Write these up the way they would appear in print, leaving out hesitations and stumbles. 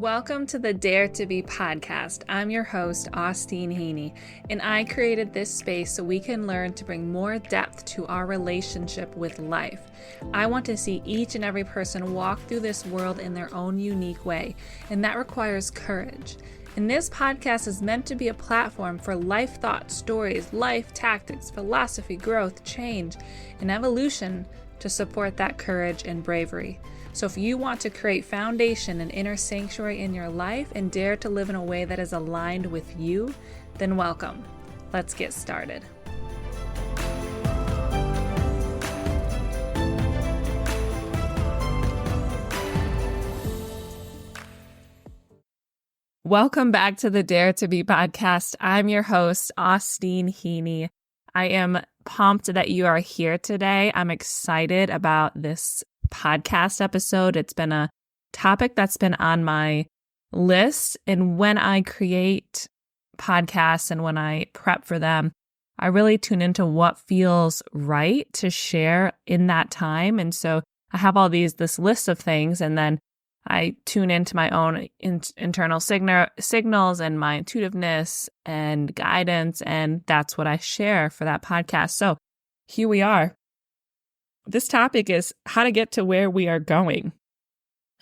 Welcome to the Dare to Be podcast. I'm your host, Austeen, and I created this space so we can learn to bring more depth to our relationship with life. I want to see each and every person walk through this world in their own unique way, and that requires courage. And this podcast is meant to be a platform for life thoughts, stories, life tactics, philosophy, growth, change, and evolution to support that courage and bravery. So if you want to create foundation and inner sanctuary in your life and dare to live in a way that is aligned with you, then welcome. Let's get started. Welcome back to the Dare to Be podcast. I'm your host, Austeen. I am pumped that you are here today. I'm excited about this podcast episode. It's been a topic that's been on my list. And when I create podcasts and when I prep for them, I really tune into what feels right to share in that time. And so I have this list of things, and then I tune into my own internal signals and my intuitiveness and guidance. And that's what I share for that podcast. So here we are. This topic is how to get to where we are going.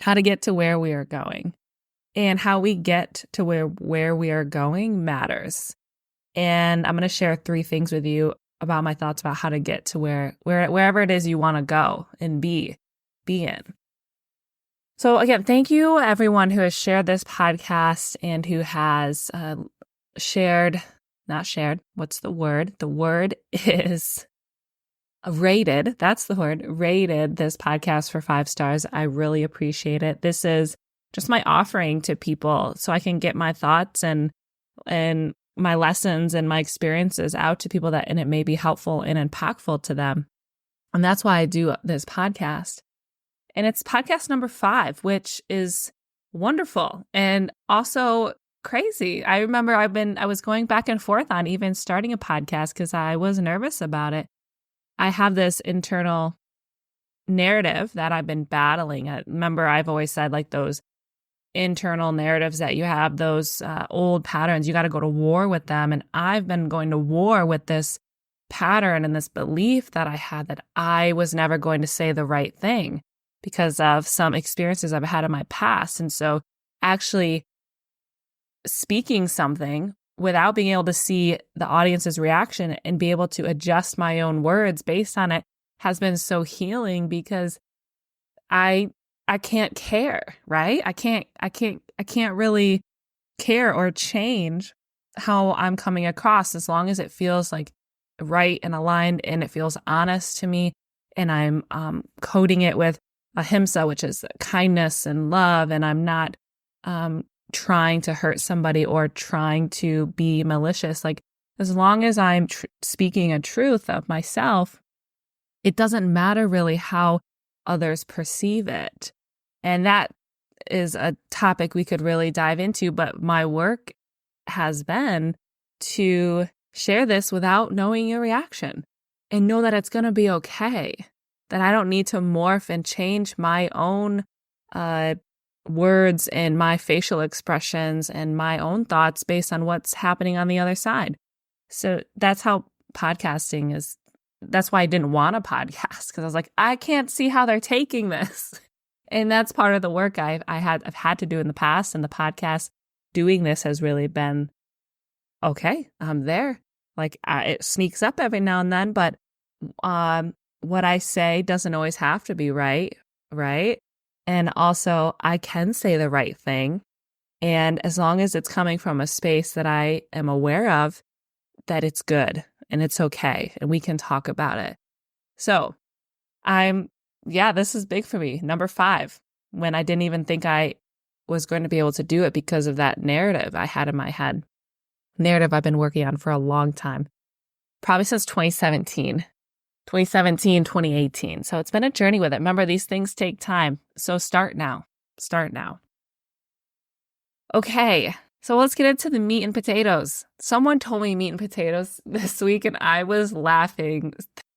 How to get to where we are going. And how we get to where we are going matters. And I'm going to share 3 things with you about my thoughts about how to get to wherever it is you want to go and be in. So again, thank you everyone who has shared this podcast and who has what's the word? The word is rated. That's the word. Rated this podcast for 5 stars. I really appreciate it. This is just my offering to people so I can get my thoughts and my lessons and my experiences out to people and it may be helpful and impactful to them. And that's why I do this podcast. And it's podcast number 5, which is wonderful and also crazy. I remember I was going back and forth on even starting a podcast because I was nervous about it. I have this internal narrative that I've been battling. Remember, I've always said like those internal narratives that you have, those old patterns, you got to go to war with them. And I've been going to war with this pattern and this belief that I had that I was never going to say the right thing because of some experiences I've had in my past. And so actually speaking something without being able to see the audience's reaction and be able to adjust my own words based on it has been so healing because I can't care, right? I can't really care or change how I'm coming across as long as it feels like right and aligned and it feels honest to me and I'm coding it with ahimsa, which is kindness and love, and I'm not trying to hurt somebody or trying to be malicious. Like as long as I'm speaking a truth of myself, it doesn't matter really how others perceive it. And that is a topic we could really dive into, but my work has been to share this without knowing your reaction and know that it's going to be okay, that I don't need to morph and change my own words and my facial expressions and my own thoughts based on what's happening on the other side. So that's how podcasting is. That's why I didn't want a podcast, because I was like, I can't see how they're taking this. And that's part of the work I've had to do in the past. And the podcast doing this has really been, okay, I'm there. Like it sneaks up every now and then, but what I say doesn't always have to be right? And also, I can say the right thing. And as long as it's coming from a space that I am aware of, that it's good and it's okay and we can talk about it. So this is big for me. Number 5, when I didn't even think I was going to be able to do it because of that narrative I had in my head. Narrative I've been working on for a long time, probably since 2017. 2018. So it's been a journey with it. Remember, these things take time. So start now. Okay. So let's get into the meat and potatoes. Someone told me meat and potatoes this week and I was laughing.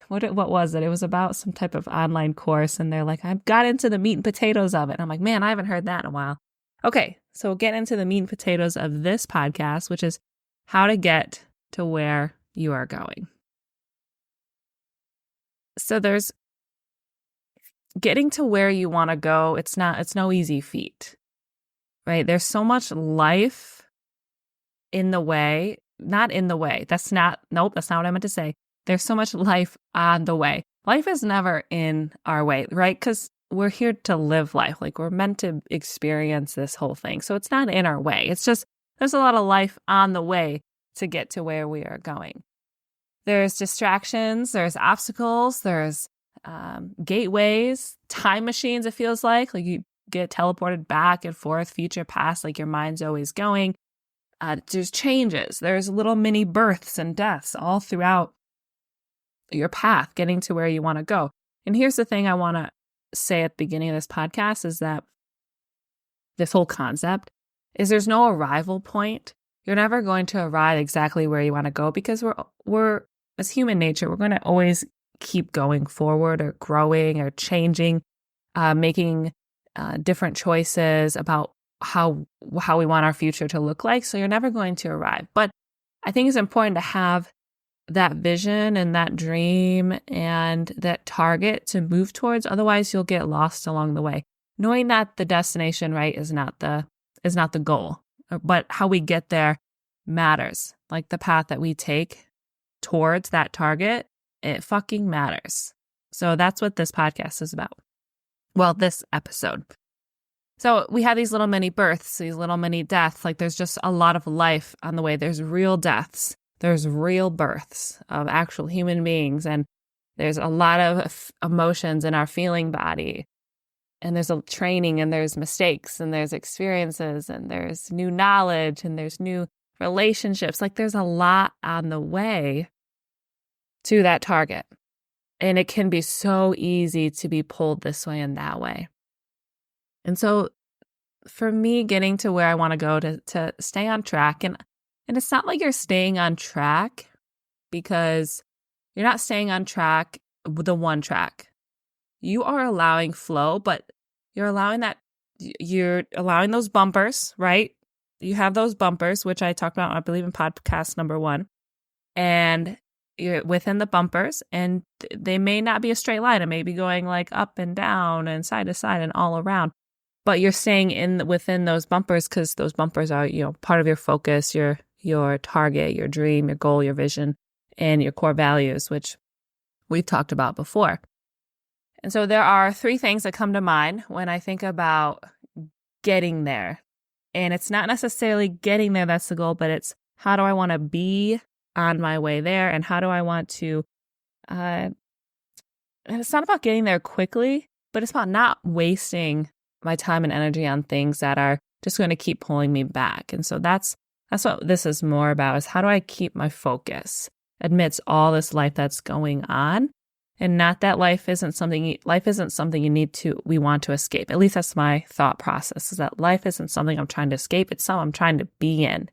What was it? It was about some type of online course and they're like, I've got into the meat and potatoes of it. And I'm like, man, I haven't heard that in a while. Okay, so we'll get into the meat and potatoes of this podcast, which is how to get to where you are going. So there's getting to where you want to go. It's no easy feat, right? There's so much life in the way, not in the way. That's not what I meant to say. There's so much life on the way. Life is never in our way, right? Because we're here to live life. Like we're meant to experience this whole thing. So it's not in our way. It's just, there's a lot of life on the way to get to where we are going. There's distractions, there's obstacles, there's gateways, time machines, it feels like you get teleported back and forth, future, past, like your mind's always going. There's changes, there's little mini births and deaths all throughout your path, getting to where you want to go. And here's the thing I want to say at the beginning of this podcast is that this whole concept is there's no arrival point. You're never going to arrive exactly where you want to go because we're as human nature, we're going to always keep going forward or growing or changing, making different choices about how we want our future to look like. So you're never going to arrive. But I think it's important to have that vision and that dream and that target to move towards. Otherwise, you'll get lost along the way. Knowing that the destination, right, is not the goal, but how we get there matters. Like the path that we take towards that target, it fucking matters. So that's what this podcast is about. Well, this episode. So we have these little mini births, these little mini deaths. Like there's just a lot of life on the way. There's real deaths. There's real births of actual human beings. And there's a lot of emotions in our feeling body. And there's a training and there's mistakes and there's experiences and there's new knowledge and there's new relationships. Like there's a lot on the way to that target. And it can be so easy to be pulled this way and that way. And so for me, getting to where I want to go to stay on track, and it's not like you're staying on track because you're not staying on track with the one track. You are allowing flow, but you're allowing those bumpers, right? You have those bumpers, which I talked about, I believe, in podcast number 1. And you're within the bumpers, and they may not be a straight line. It may be going like up and down and side to side and all around. But you're staying within those bumpers because those bumpers are, part of your focus, your target, your dream, your goal, your vision, and your core values, which we've talked about before. And so there are 3 things that come to mind when I think about getting there. And it's not necessarily getting there that's the goal, but it's how do I want to be on my way there, and how do I want to, and it's not about getting there quickly, but it's about not wasting my time and energy on things that are just going to keep pulling me back. And so that's what this is more about, is how do I keep my focus amidst all this life that's going on, and not that life isn't something we want to escape. At least that's my thought process, is that life isn't something I'm trying to escape. It's something I'm trying to be in.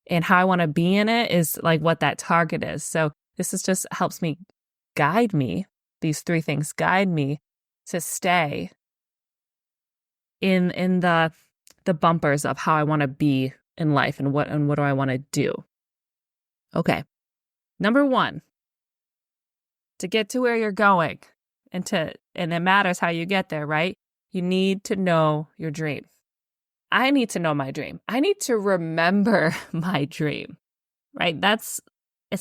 And how I want to be in it is like what that target is. So this is just helps me guide me. These 3 things guide me to stay in the bumpers of how I want to be in life and what do I want to do. Okay. Number 1, to get to where you're going, and it matters how you get there, right? You need to know your dream. I need to know my dream. I need to remember my dream, right? It's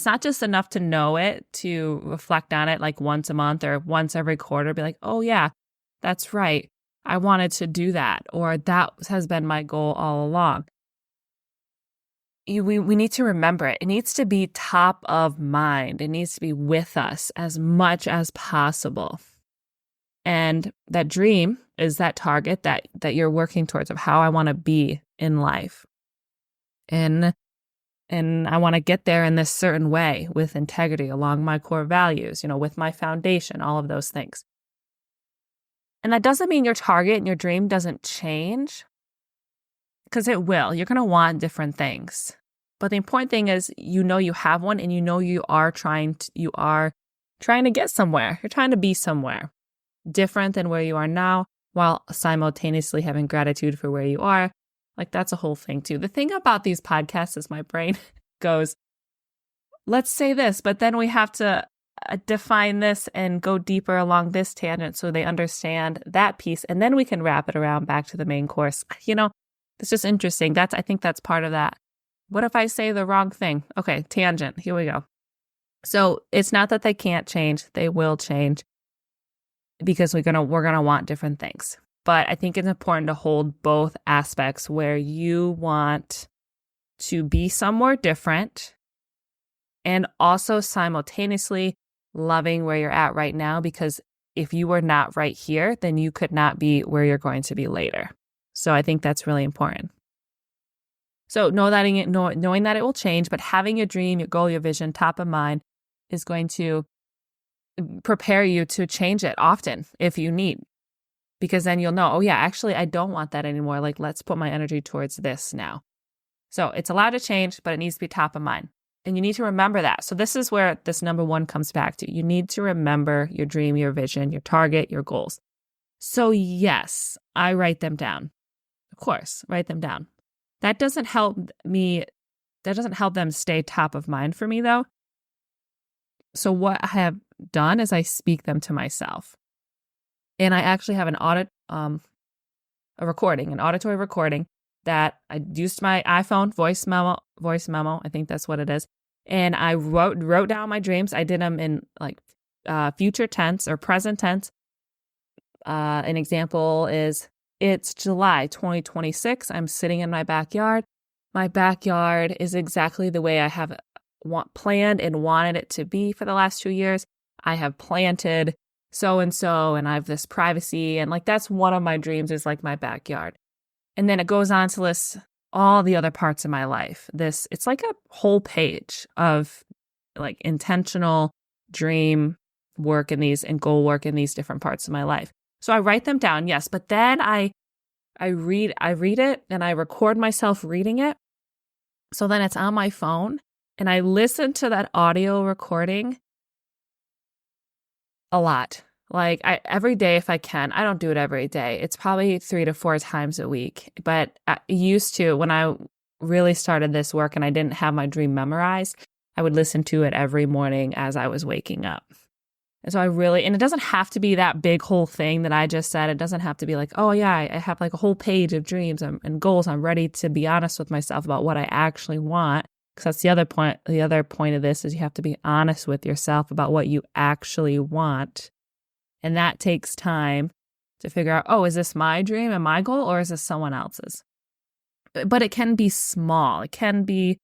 not just enough to know it, to reflect on it like once a month or once every quarter, be like, oh yeah, that's right. I wanted to do that, or that has been my goal all along. We need to remember it. It needs to be top of mind. It needs to be with us as much as possible. And that dream is that target that you're working towards of how I want to be in life. And I want to get there in this certain way with integrity along my core values, with my foundation, all of those things. And that doesn't mean your target and your dream doesn't change, because it will. You're going to want different things. But the important thing is, you have one, and you are trying to get somewhere. You're trying to be somewhere different than where you are now, while simultaneously having gratitude for where you are Like that's a whole thing too. The thing about these podcasts is my brain goes, let's say this, but then we have to define this and go deeper along this tangent so they understand that piece. And then we can wrap it around back to the main course. It's just interesting. I think that's part of that. What if I say the wrong thing? Okay, tangent. Here we go. So it's not that they can't change. They will change because we're gonna want different things. But I think it's important to hold both aspects where you want to be somewhere different and also simultaneously loving where you're at right now, because if you were not right here, then you could not be where you're going to be later. So I think that's really important. So knowing that it will change, but having your dream, your goal, your vision top of mind is going to prepare you to change it often if you need, because then you'll know, oh yeah, actually I don't want that anymore. Like, let's put my energy towards this now. So it's allowed to change, but it needs to be top of mind. And you need to remember that. So this is where this number one comes back to. You need to remember your dream, your vision, your target, your goals. So yes, I write them down. Of course, write them down. That doesn't help them stay top of mind for me though. So what I have done is I speak them to myself. And I actually have an auditory recording that I used my iPhone voice memo. I think that's what it is. And I wrote down my dreams. I did them in like future tense or present tense. An example is, it's July 2026. I'm sitting in my backyard. My backyard is exactly the way I have planned and wanted it to be for the last 2 years. I have planted so-and-so, and I have this privacy. And like, that's one of my dreams, is like my backyard. And then it goes on to list all the other parts of my life. It's like a whole page of like intentional dream work and goal work in these different parts of my life. So I write them down, yes, but then I read it and I record myself reading it. So then it's on my phone and I listen to that audio recording a lot. Like every day if I can. I don't do it every day. It's probably 3 to 4 times a week. But I used to, when I really started this work and I didn't have my dream memorized, I would listen to it every morning as I was waking up. And so and it doesn't have to be that big whole thing that I just said. It doesn't have to be like, oh yeah, I have like a whole page of dreams and goals. I'm ready to be honest with myself about what I actually want. Because that's the other point. The other point of this is you have to be honest with yourself about what you actually want. And that takes time to figure out, oh, is this my dream and my goal, or is this someone else's? But it can be small. It can be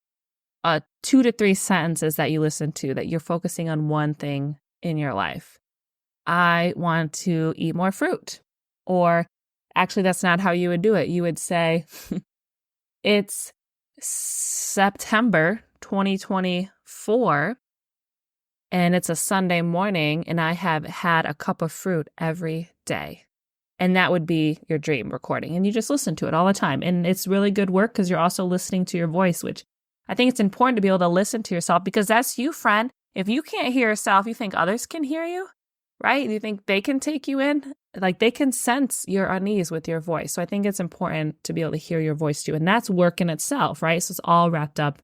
2 to 3 sentences that you listen to, that you're focusing on one thing in your life. I want to eat more fruit. Or actually, that's not how you would do it. You would say, it's September 2024. And it's a Sunday morning and I have had a cup of fruit every day. And that would be your dream recording. And you just listen to it all the time. And it's really good work because you're also listening to your voice, which I think it's important to be able to listen to yourself, because that's you, friend. If you can't hear yourself, you think others can hear you, right? You think they can take you in? Like they can sense your unease with your voice. So I think it's important to be able to hear your voice too. And that's work in itself, right? So it's all wrapped up.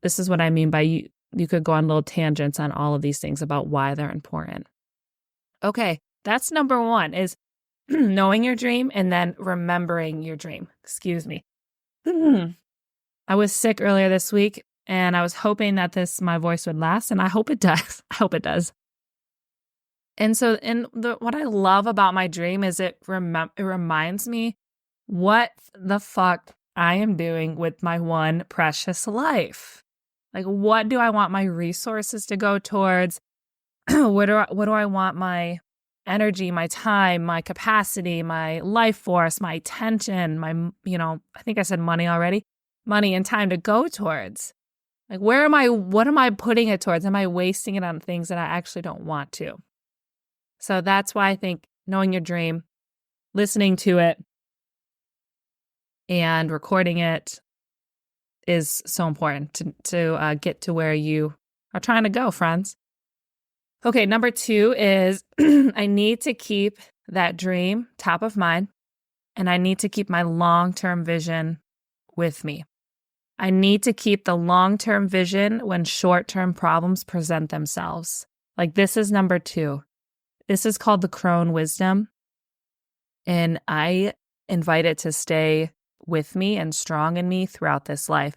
This is what I mean by you could go on little tangents on all of these things about why they're important. Okay, that's number one, is knowing your dream and then remembering your dream. Excuse me. I was sick earlier this week and I was hoping that my voice would last, and I hope it does. I hope it does. And so what I love about my dream is it reminds me what the fuck I am doing with my one precious life. Like, what do I want my resources to go towards? What do I want my energy, my time, my capacity, my life force, my attention, I think I said money already, money and time to go towards? Like, what am I putting it towards? Am I wasting it on things that I actually don't want to? So that's why I think knowing your dream, listening to it, and recording it is so important to get to where you are trying to go, friends. Okay, number 2 is I need to keep that dream top of mind and I need to keep my long-term vision with me. I need to keep the long-term vision when short-term problems present themselves. Like this is number 2. This is called the crone wisdom. And I invite it to stay with me and strong in me throughout this life.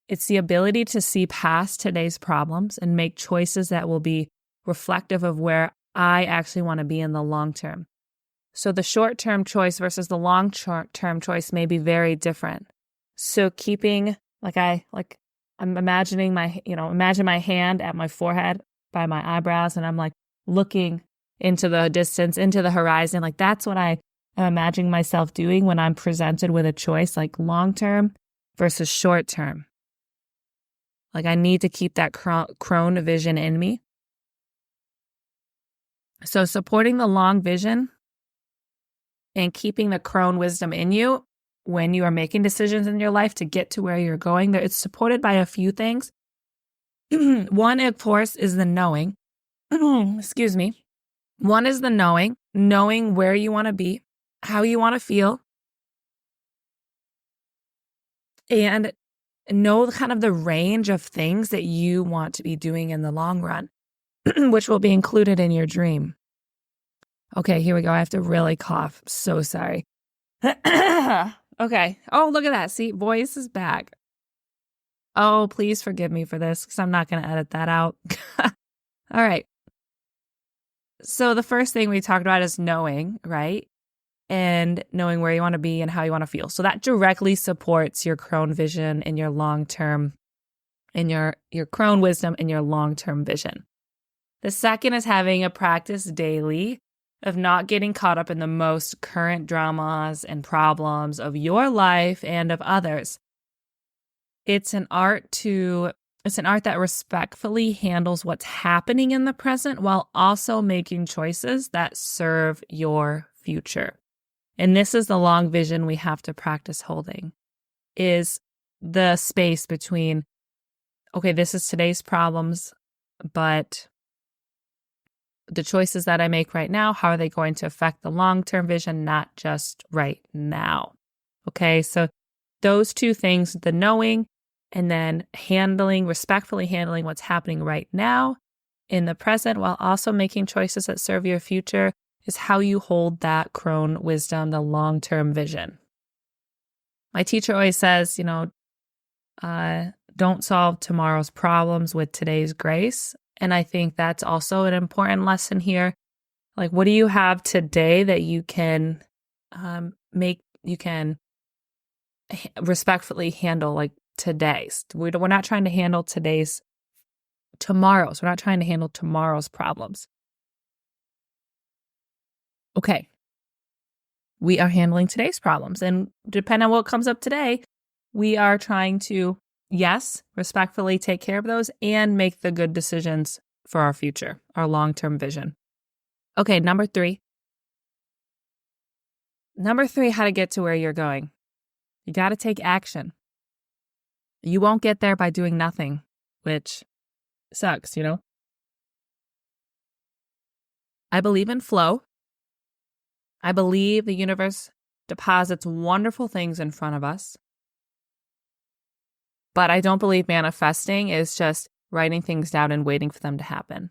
It's the ability to see past today's problems and make choices that will be reflective of where I actually want to be in the long term. So the short-term choice versus the long-term choice may be very different. So keeping, I'm imagining imagine my hand at my forehead by my eyebrows, and I'm like looking into the distance, into the horizon. Like that's what I am imagining myself doing when I'm presented with a choice, like long-term versus short-term. Like I need to keep that crone vision in me. So supporting the long vision and keeping the crone wisdom in you when you are making decisions in your life to get to where you're going, it's supported by a few things. One, of course, is the knowing. Excuse me. One is the knowing where you want to be, how you want to feel, and know kind of the range of things that you want to be doing in the long run, which will be included in your dream. Okay, here we go. I have to really cough. So sorry. Okay. Oh, look at that. See, voice is back. Oh, please forgive me for this because I'm not going to edit that out. All right. So the first thing we talked about is knowing, right? And knowing where you want to be and how you want to feel. So that directly supports your crone vision and your long-term, and your crone wisdom and your long-term vision. The second is having a practice daily of not getting caught up in the most current dramas and problems of your life and of others. It's an art that respectfully handles what's happening in the present while also making choices that serve your future. And this is the long vision we have to practice holding, is the space between, okay, this is today's problems, but the choices that I make right now, how are they going to affect the long-term vision, not just right now? Okay, so those two things, the knowing and then respectfully handling what's happening right now in the present while also making choices that serve your future, is how you hold that crone wisdom, the long-term vision. My teacher always says, don't solve tomorrow's problems with today's grace. And I think that's also an important lesson here. Like, what do you have today that you can respectfully handle, like today's? We're not trying to handle tomorrow's. We're not trying to handle tomorrow's problems. Okay. We are handling today's problems. And depending on what comes up today, we are trying to, yes, respectfully take care of those and make the good decisions for our future, our long-term vision. Okay, number 3. How to get to where you're going. You got to take action. You won't get there by doing nothing, which sucks, I believe in flow. I believe the universe deposits wonderful things in front of us. But I don't believe manifesting is just writing things down and waiting for them to happen.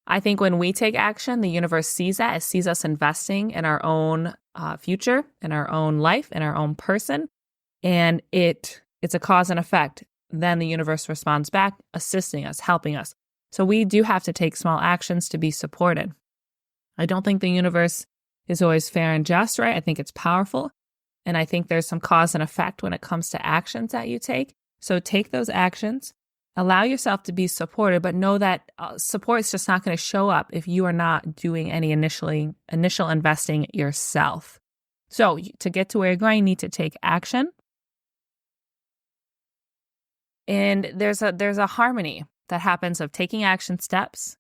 I think when we take action, the universe sees that. It sees us investing in our own future, in our own life, in our own person. And it's a cause and effect. Then the universe responds back, assisting us, helping us. So we do have to take small actions to be supported. I don't think the universe is always fair and just, right? I think it's powerful. And I think there's some cause and effect when it comes to actions that you take. So take those actions, allow yourself to be supported, but know that support is just not going to show up if you are not doing any initial investing yourself. So to get to where you're going, you need to take action. And there's a harmony that happens of taking action steps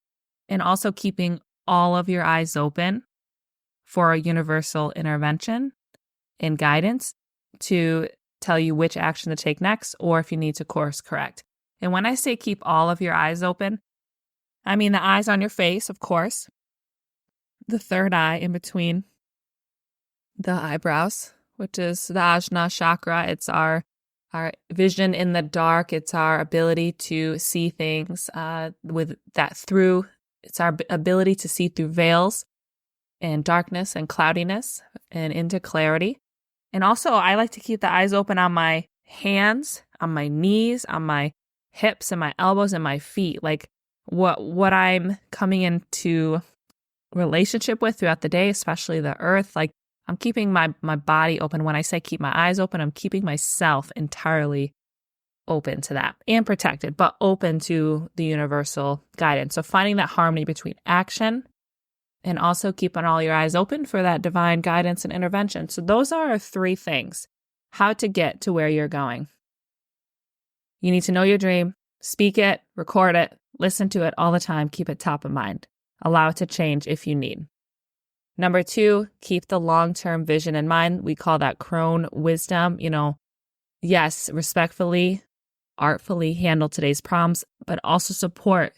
and also keeping all of your eyes open for a universal intervention and guidance to tell you which action to take next, or if you need to course correct. And when I say keep all of your eyes open, I mean the eyes on your face, of course, the third eye in between the eyebrows, which is the Ajna chakra. It's our vision in the dark. It's our ability to see things with that through. It's our ability to see through veils and darkness and cloudiness and into clarity. And also, I like to keep the eyes open on my hands, on my knees, on my hips and my elbows and my feet. Like what I'm coming into relationship with throughout the day, especially the earth. Like I'm keeping my body open. When I say keep my eyes open, I'm keeping myself entirely open to that and protected, but open to the universal guidance. So finding that harmony between action and also keeping all your eyes open for that divine guidance and intervention. So those are our 3 things, how to get to where you're going. You need to know your dream, speak it, record it, listen to it all the time, keep it top of mind. Allow it to change if you need. Number 2, keep the long-term vision in mind. We call that crone wisdom. Yes, respectfully, artfully handle today's problems, but also support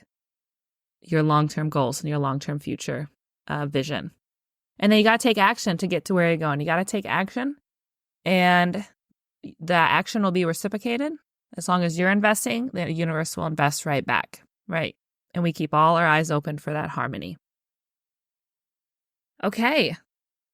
your long-term goals and your long-term future vision. And then you got to take action to get to where you're going. You got to take action, and that action will be reciprocated. As long as you're investing, the universe will invest right back, right? And we keep all our eyes open for that harmony. Okay,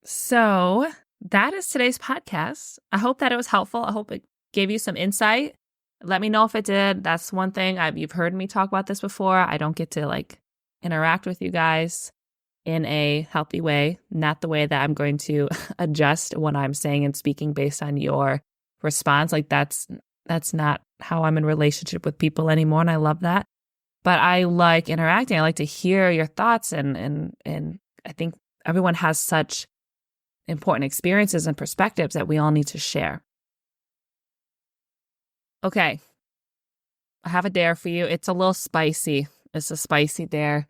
so that is today's podcast. I hope that it was helpful. I hope it gave you some insight. Let me know if it did. That's one thing. You've heard me talk about this before. I don't get to interact with you guys in a healthy way, not the way that I'm going to adjust what I'm saying and speaking based on your response. That's not how I'm in relationship with people anymore, and I love that. But I like interacting. I like to hear your thoughts, and I think everyone has such important experiences and perspectives that we all need to share. Okay, I have a dare for you. It's a little spicy. It's a spicy dare.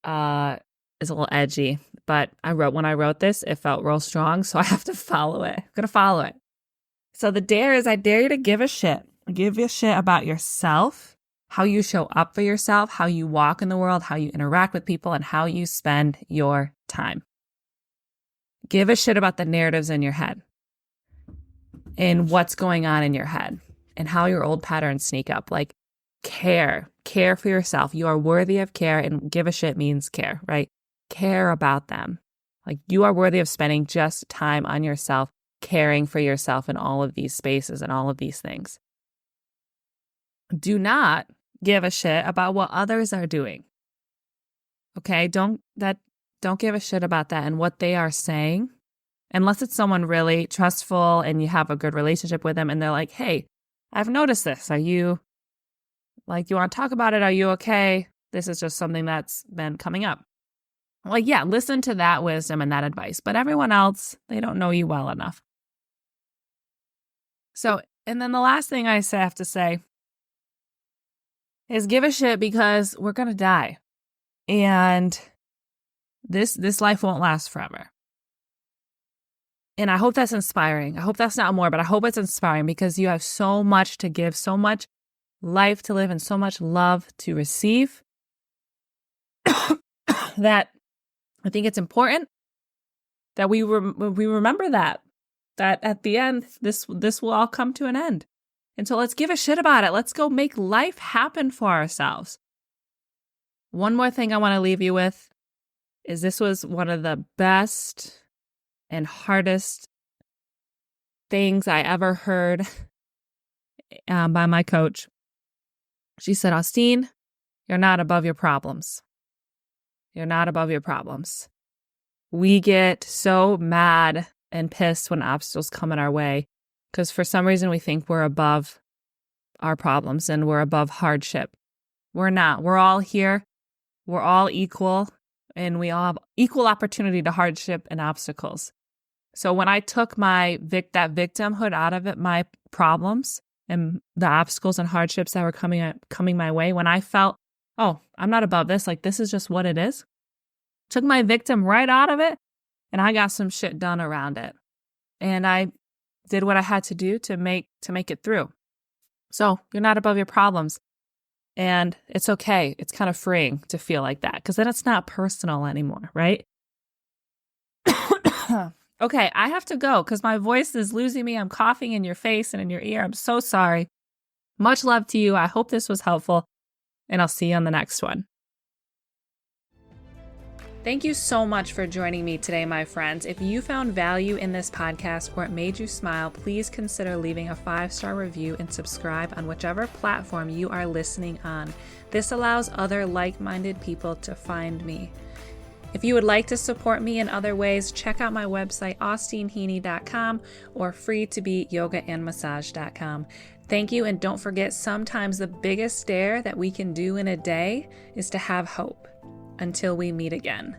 It's a little edgy, but when I wrote this, it felt real strong, so I have to follow it. I'm gonna follow it. So the dare is, I dare you to give a shit. Give a shit about yourself, how you show up for yourself, how you walk in the world, how you interact with people, and how you spend your time. Give a shit about the narratives in your head and what's going on in your head and how your old patterns sneak up. Care for yourself. You are worthy of care, and give a shit means care, right? Care about them. You are worthy of spending just time on yourself, caring for yourself in all of these spaces and all of these things. Do not give a shit about what others are doing. Okay? Don't give a shit about that and what they are saying, unless it's someone really trustful and you have a good relationship with them and they're like, hey, I've noticed this. Are you you want to talk about it? Are you okay? This is just something that's been coming up. Yeah, listen to that wisdom and that advice. But everyone else, they don't know you well enough. So, and then the last thing I have to say is give a shit, because we're going to die. And this life won't last forever. And I hope that's inspiring. I hope that's not more, but I hope it's inspiring, because you have so much to give, so much life to live, and so much love to receive that I think it's important that we remember that at the end, this will all come to an end. And so let's give a shit about it. Let's go make life happen for ourselves. One more thing I want to leave you with is, this was one of the best and hardest things I ever heard by my coach. She said, Austeen, you're not above your problems. You're not above your problems. We get so mad and pissed when obstacles come in our way, because for some reason we think we're above our problems and we're above hardship. We're not. We're all here. We're all equal, and we all have equal opportunity to hardship and obstacles. So when I took that victimhood out of it, my problems and the obstacles and hardships that were coming my way, when I felt, oh, I'm not above this, this is just what it is, took my victim right out of it, and I got some shit done around it. And I did what I had to do to make it through. So you're not above your problems. And it's okay. It's kind of freeing to feel like that, because then it's not personal anymore, right? Okay, I have to go because my voice is losing me. I'm coughing in your face and in your ear. I'm so sorry. Much love to you. I hope this was helpful, and I'll see you on the next one. Thank you so much for joining me today, my friends. If you found value in this podcast or it made you smile, please consider leaving a 5-star review and subscribe on whichever platform you are listening on. This allows other like-minded people to find me. If you would like to support me in other ways, check out my website, austeenheaney.com, or freetobeyogaandmassage.com. Thank you, and don't forget, sometimes the biggest dare that we can do in a day is to have hope. Until we meet again.